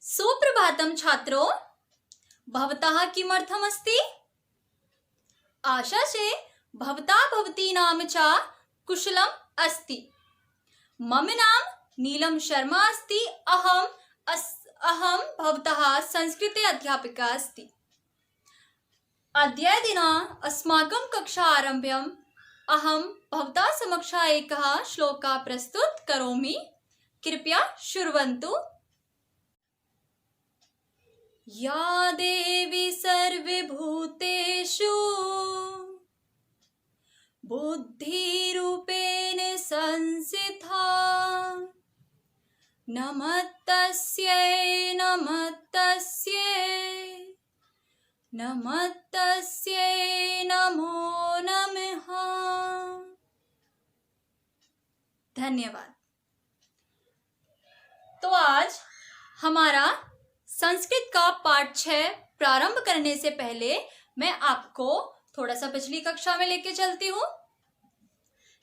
सुप्रभातम छात्रों, भवतः किमर्थमस्ति? आशासे भवता भवतीनां च कुशलम् अस्ति। मम नाम नीलम शर्मा अस्ति। अहम भवतः संस्कृते अध्यापिका अस्ति। अद्य दिना अस्माकं कक्षा आरम्भ्यम् अहं भवता समक्षः एकः श्लोकः प्रस्तुत करोमि। कृपया शृण्वन्तु। या देवी सर्वभूतेषु बुद्धिरूपेण संस्थिता नमस्तस्यै नमो नमः। धन्यवाद। तो आज हमारा संस्कृत का पाठ 6 प्रारंभ करने से पहले मैं आपको थोड़ा सा पिछली कक्षा में लेके चलती हूँ।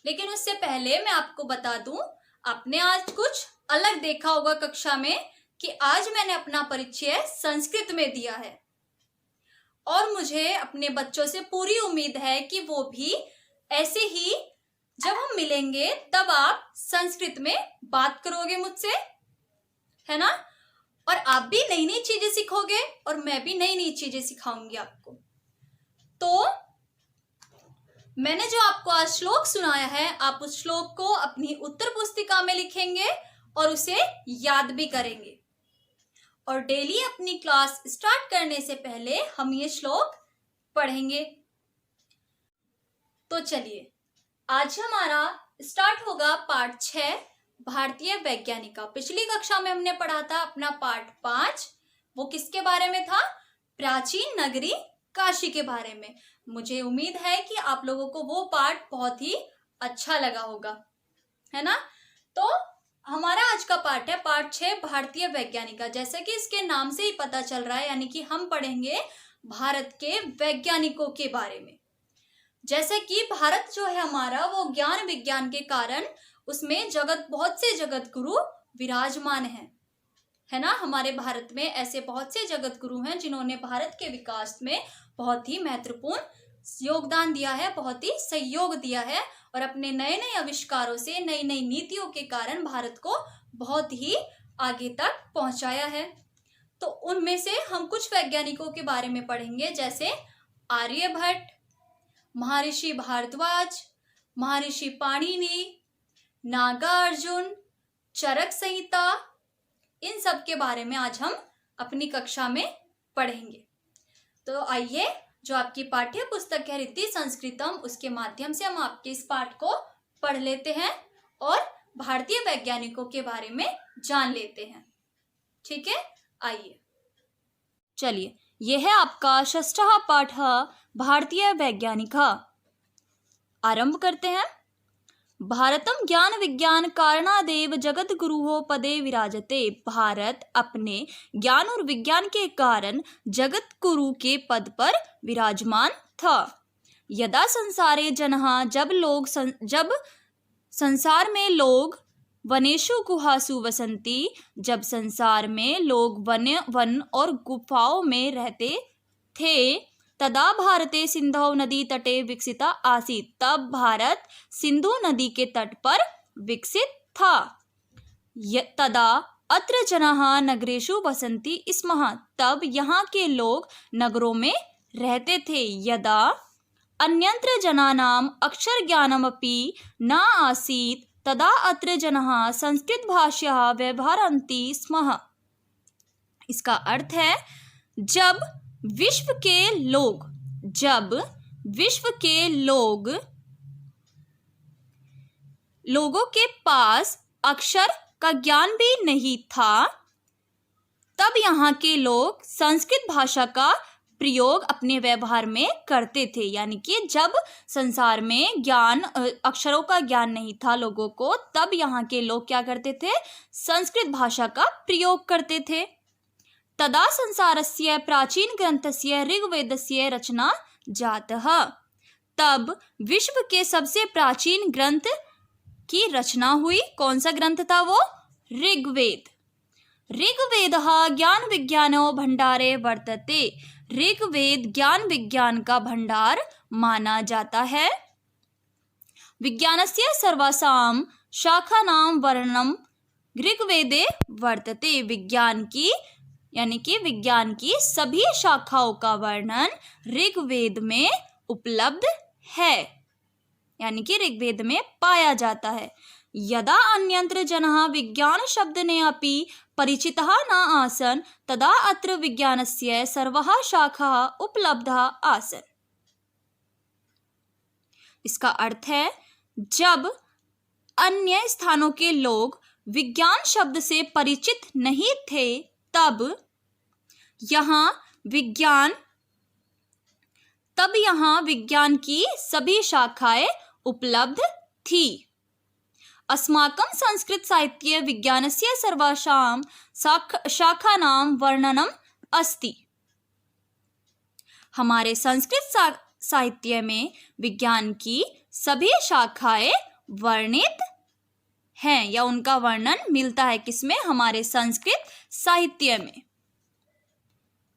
लेकिन उससे पहले मैं आपको बता दूं, आपने आज कुछ अलग देखा होगा कक्षा में कि आज मैंने अपना परिचय संस्कृत में दिया है और मुझे अपने बच्चों से पूरी उम्मीद है कि वो भी ऐसे ही जब हम मिलेंगे तब आप संस्कृत में बात करोगे मुझसे, है ना? और आप भी नई नई चीजें सीखोगे और मैं भी नई नई चीजें सिखाऊंगी आपको। तो मैंने जो आपको आज श्लोक सुनाया है, आप उस श्लोक को अपनी उत्तर पुस्तिका में लिखेंगे और उसे याद भी करेंगे। और डेली अपनी क्लास स्टार्ट करने से पहले हम ये श्लोक पढ़ेंगे। तो चलिए, आज हमारा स्टार्ट होगा पाठ 6 भारतीय वैज्ञानिका। पिछली कक्षा में हमने पढ़ा था अपना पाठ 5। वो किसके बारे में था? प्राचीन नगरी काशी के बारे में। मुझे उम्मीद है कि आप लोगों को वो पाठ बहुत ही अच्छा लगा होगा, है ना? तो हमारा आज का पाठ है पाठ 6 भारतीय वैज्ञानिका। जैसे कि इसके नाम से ही पता चल रहा है, यानी कि हम पढ़ेंगे भारत के वैज्ञानिकों के बारे में। जैसे कि भारत जो है हमारा, वो ज्ञान विज्ञान के कारण उसमें बहुत से जगत गुरु विराजमान हैं, है ना? हमारे भारत में ऐसे बहुत से जगत गुरु हैं जिन्होंने भारत के विकास में बहुत ही महत्वपूर्ण योगदान दिया है, बहुत ही सहयोग दिया है और अपने नए नए आविष्कारों से, नई नई नीतियों के कारण भारत को बहुत ही आगे तक पहुंचाया है। तो उनमें से हम कुछ वैज्ञानिकों के बारे में पढ़ेंगे, जैसे आर्यभट्ट, महर्षि भारद्वाज, महर्षि पाणिनि, नागार्जुन, चरक संहिता। इन सब के बारे में आज हम अपनी कक्षा में पढ़ेंगे। तो आइए, जो आपकी पाठ्य पुस्तक है रिद्धि संस्कृतम, उसके माध्यम से हम आपके इस पाठ को पढ़ लेते हैं और भारतीय वैज्ञानिकों के बारे में जान लेते हैं। ठीक है, आइए। चलिए, यह है आपका 6वां पाठ भारतीय वैज्ञानिका। आरंभ करते हैं। भारतम ज्ञान विज्ञान कारणादेव जगत गुरुः पदे विराजते। भारत अपने ज्ञान और विज्ञान के कारण जगत गुरु के पद पर विराजमान था। यदा संसारे जनः, जब संसार में लोग वनेषु गुहासु वसंती, जब संसार में लोग वन और गुफाओं में रहते थे, तदा भारते सिंधौ नदी तटे विकसिता आसीत्। तब भारत सिंधु नदी के तट पर विकसित था। तदा अत्र जनाः नगरेषु वसन्ति स्मः। तब यहाँ के लोग नगरों में रहते थे। यदा अन्यत्र जनानाम् अक्षर ज्ञानमपि न आसीत्, तदा अत्र जनाः संस्कृत भाषायाः व्यवहरन्ति स्मः। इसका अर्थ है, जब विश्व के लोगों के पास अक्षर का ज्ञान भी नहीं था, तब यहाँ के लोग संस्कृत भाषा का प्रयोग अपने व्यवहार में करते थे। यानी कि जब संसार में अक्षरों का ज्ञान नहीं था लोगों को, तब यहाँ के लोग क्या करते थे? संस्कृत भाषा का प्रयोग करते थे। तदा संसारस्य प्राचीन ग्रंथस्य ऋग्वेदस्य रचना जातः। तब विश्व के सबसे प्राचीन ग्रंथ की रचना हुई। कौन सा ग्रंथ था वो? ऋग्वेद। ऋग्वेदः ज्ञान विज्ञानो भंडारे वर्तते। ऋग्वेद ज्ञान विज्ञान का भंडार माना जाता है। विज्ञानस्य सर्वासां शाखानां वर्णनम ऋग्वेदे वर्तते। विज्ञान की यानी कि विज्ञान की सभी शाखाओं का वर्णन ऋग्वेद में उपलब्ध है, यानी कि ऋग्वेद में पाया जाता है। यदा अन्यत्र जनः विज्ञान शब्देन अपि परिचितः न आसन् तदा अत्र विज्ञानस्य सर्वाः शाखाः उपलब्धाः आसन्। इसका अर्थ है, जब अन्य स्थानों के लोग विज्ञान शब्द से परिचित नहीं थे तब यहाँ विज्ञान की सभी शाखाएं उपलब्ध थी। अस्माकं संस्कृत साहित्ये विज्ञानस्य सर्वासां शाखानां वर्णनम अस्ति। हमारे संस्कृत साहित्य में विज्ञान की सभी शाखाएं वर्णित हैं या उनका वर्णन मिलता है किसमें? हमारे संस्कृत साहित्य में।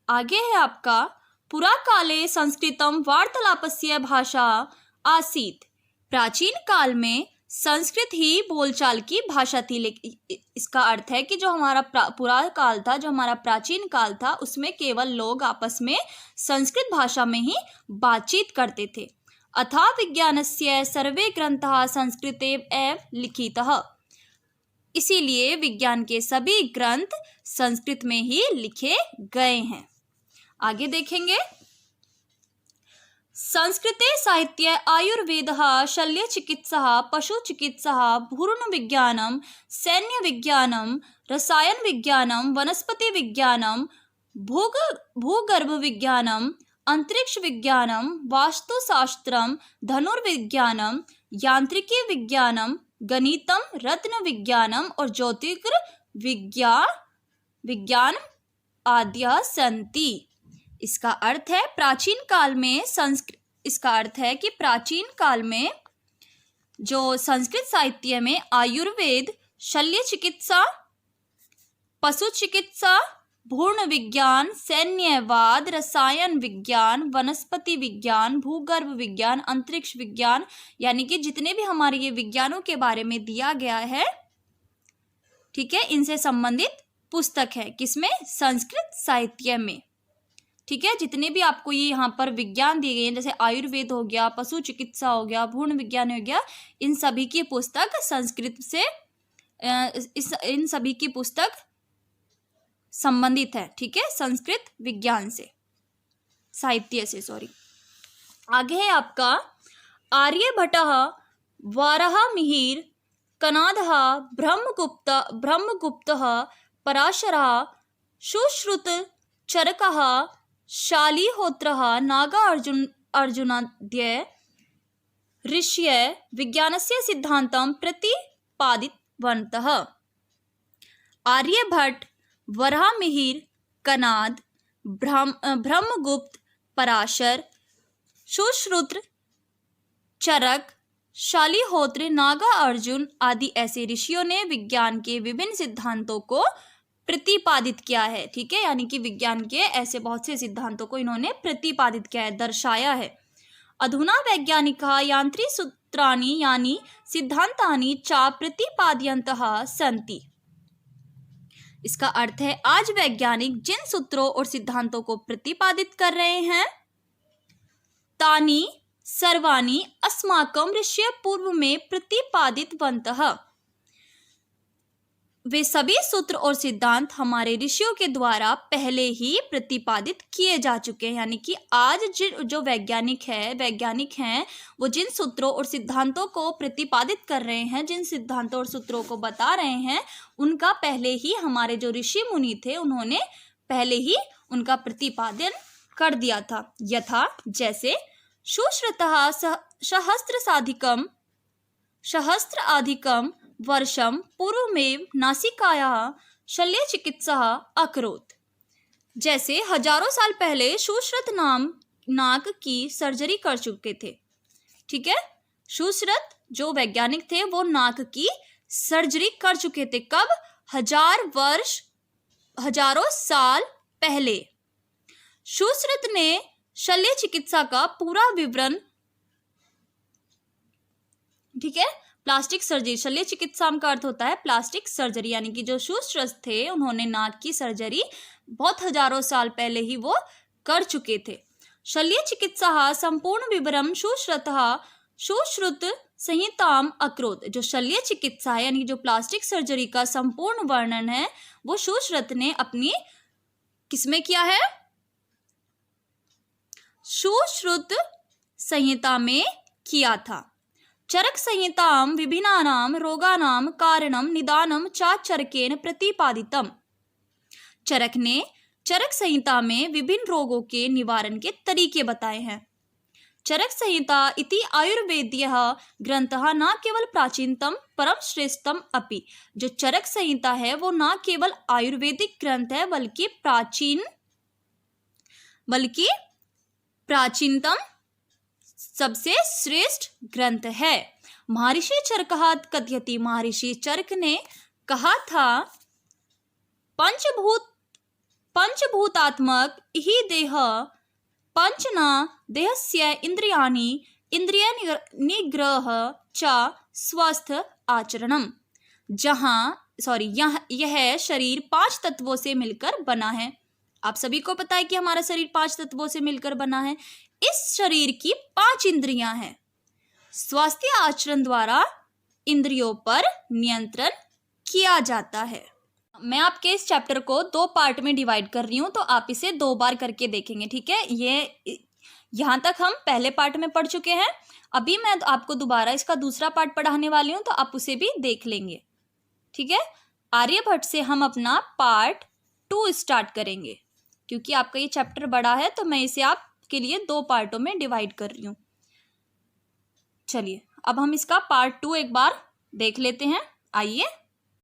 आगे है आपका पुराकाले संस्कृतम वार्तालापस्य भाषा आसीत्। प्राचीन काल में संस्कृत ही बोलचाल की भाषा थी। इसका अर्थ है कि जो हमारा पुरा काल था, जो हमारा प्राचीन काल था, उसमें केवल लोग आपस में संस्कृत भाषा में ही बातचीत करते थे। अतः विज्ञानस्य सर्वे ग्रंथाः संस्कृते एव लिखितः। इसीलिए विज्ञान के सभी ग्रंथ संस्कृत में ही लिखे गए हैं। आगे देखेंगे, संस्कृते साहित्ये आयुर्वेदः, शल्य चिकित्सा, पशु चिकित्सा, भ्रूण विज्ञानम, सैन्य विज्ञानम, रसायन विज्ञानम, वनस्पति विज्ञानम, भूगर्भ विज्ञानम, अंतरिक्ष विज्ञानम, वास्तुशास्त्रम, धनुर्विज्ञानम, यांत्रिकी विज्ञानम, गणितम, रत्न विज्ञानम और ज्योतिर्विज्ञान आद्य संति। इसका अर्थ है कि प्राचीन काल में जो संस्कृत साहित्य में आयुर्वेद, शल्य चिकित्सा, पशु चिकित्सा, भ्रूण विज्ञान, सैन्यवाद, रसायन विज्ञान, वनस्पति विज्ञान, भूगर्भ विज्ञान, अंतरिक्ष विज्ञान, यानी कि जितने भी हमारे ये विज्ञानों के बारे में दिया गया है, ठीक है, इनसे संबंधित पुस्तक है किसमें? संस्कृत साहित्य में। ठीक है, जितने भी आपको ये यहाँ पर विज्ञान दिए गए हैं, जैसे आयुर्वेद हो गया, पशु चिकित्सा हो गया, भ्रूण विज्ञान हो गया, इन सभी की पुस्तक इन सभी की पुस्तक संबंधित है। ठीक है, संस्कृत विज्ञान से, साहित्य से, सॉरी। आगे है आपका आर्यभट्टः, वराहमिहिर, कणादः, ब्रह्मगुप्तः, पराशरः, सुश्रुत, चरकः, शालिहोत्रः, नागार्जुनाद्य ऋषयः विज्ञानस्य सिद्धान्तं प्रतिपादितवन्तः। आर्यभट्ट, वराहमिहिर, कणाद, ब्रह्मगुप्त, पराशर, सुश्रुत, चरक, शालिहोत्र, नागार्जुन आदि ऐसे ऋषियों ने विज्ञान के विभिन्न सिद्धांतों को प्रतिपादित किया है। ठीक है, यानी कि विज्ञान के ऐसे बहुत से सिद्धांतों को इन्होंने प्रतिपादित किया है, दर्शाया है। अधुना वैज्ञानिकाः यांत्रिसूत्राणि यानी सिद्धांतानि च प्रतिपादयन्तः सन्ति। इसका अर्थ है, आज वैज्ञानिक जिन सूत्रों और सिद्धांतों को प्रतिपादित कर रहे हैं, तानि सर्वाणि अस्माकं ऋषयः पूर्व में प्रतिपादितवन्तः। वे सभी सूत्र और सिद्धांत हमारे ऋषियों के द्वारा पहले ही प्रतिपादित किए जा चुके हैं। यानी कि आज जो वैज्ञानिक हैं वो जिन सूत्रों और सिद्धांतों को प्रतिपादित कर रहे हैं, जिन सिद्धांतों और सूत्रों को बता रहे हैं, उनका पहले ही हमारे जो ऋषि मुनि थे उन्होंने पहले ही उनका प्रतिपादन कर दिया था। यथा जैसे सुश्रुतः सहस्राधिकं वर्षम पूर्वमेव नासिकायाः शल्य चिकित्सा अकरोत्। जैसे हजारों साल पहले सुश्रुत नाक की सर्जरी कर चुके थे। ठीक है, सुश्रुत जो वैज्ञानिक थे वो नाक की सर्जरी कर चुके थे। कब? 1000 वर्ष हजारों साल पहले। सुश्रुत ने शल्य चिकित्सा का पूरा विवरण, ठीक है, प्लास्टिक सर्जरी, शल्य चिकित्सा का अर्थ होता है प्लास्टिक सर्जरी, यानी कि जो सुश्रुत थे उन्होंने नाक की सर्जरी बहुत हजारों साल पहले ही वो कर चुके थे। शल्य चिकित्सा संपूर्ण विवरण सुश्रुत संहिताम अकरोत्। जो शल्य चिकित्सा है यानी जो प्लास्टिक सर्जरी का संपूर्ण वर्णन है वो सुश्रुत ने अपनी किसमें किया है? सुश्रुत संहिता में किया था। चरक संहिताम विभिन्नानाम रोगानाम कारणम निदानम च चरकेन प्रतिपादितम। चरक ने चरक संहिता में विभिन्न रोगों के निवारण के तरीके बताए हैं। चरक संहिता इति आयुर्वेदीय ग्रंथः न केवल प्राचीनतम परम श्रेष्ठतम अपि। जो चरक संहिता है वो न केवल आयुर्वेदिक ग्रंथ है बल्कि प्राचीनतम सबसे श्रेष्ठ ग्रंथ है। महर्षि चरकः कथयति। महर्षि चरक ने कहा था पंचभूतात्मक ही देह पंचना देहस्य इंद्रियाणि इंद्रिय निग्रह च स्वस्थ आचरणम। यह शरीर 5 तत्वों से मिलकर बना है। आप सभी को पता है कि हमारा शरीर 5 तत्वों से मिलकर बना है। इस शरीर की 5 इंद्रियां हैं। स्वास्थ्य आचरण द्वारा इंद्रियों पर नियंत्रण किया जाता है। मैं आपके इस चैप्टर को 2 पार्ट में डिवाइड कर रही हूं, तो आप इसे 2 बार करके देखेंगे, ठीक है। ये यहां तक हम पहले पार्ट में पढ़ चुके हैं। अभी मैं आपको दोबारा इसका दूसरा पार्ट पढ़ाने वाली हूं, तो आप उसे भी देख लेंगे, ठीक है। आर्यभट्ट से हम अपना पार्ट 2 स्टार्ट करेंगे। क्योंकि आपका ये चैप्टर बड़ा है तो मैं इसे आपके लिए 2 पार्टों में डिवाइड कर रही हूं। चलिए अब हम इसका पार्ट 2 एक बार देख लेते हैं। आइए।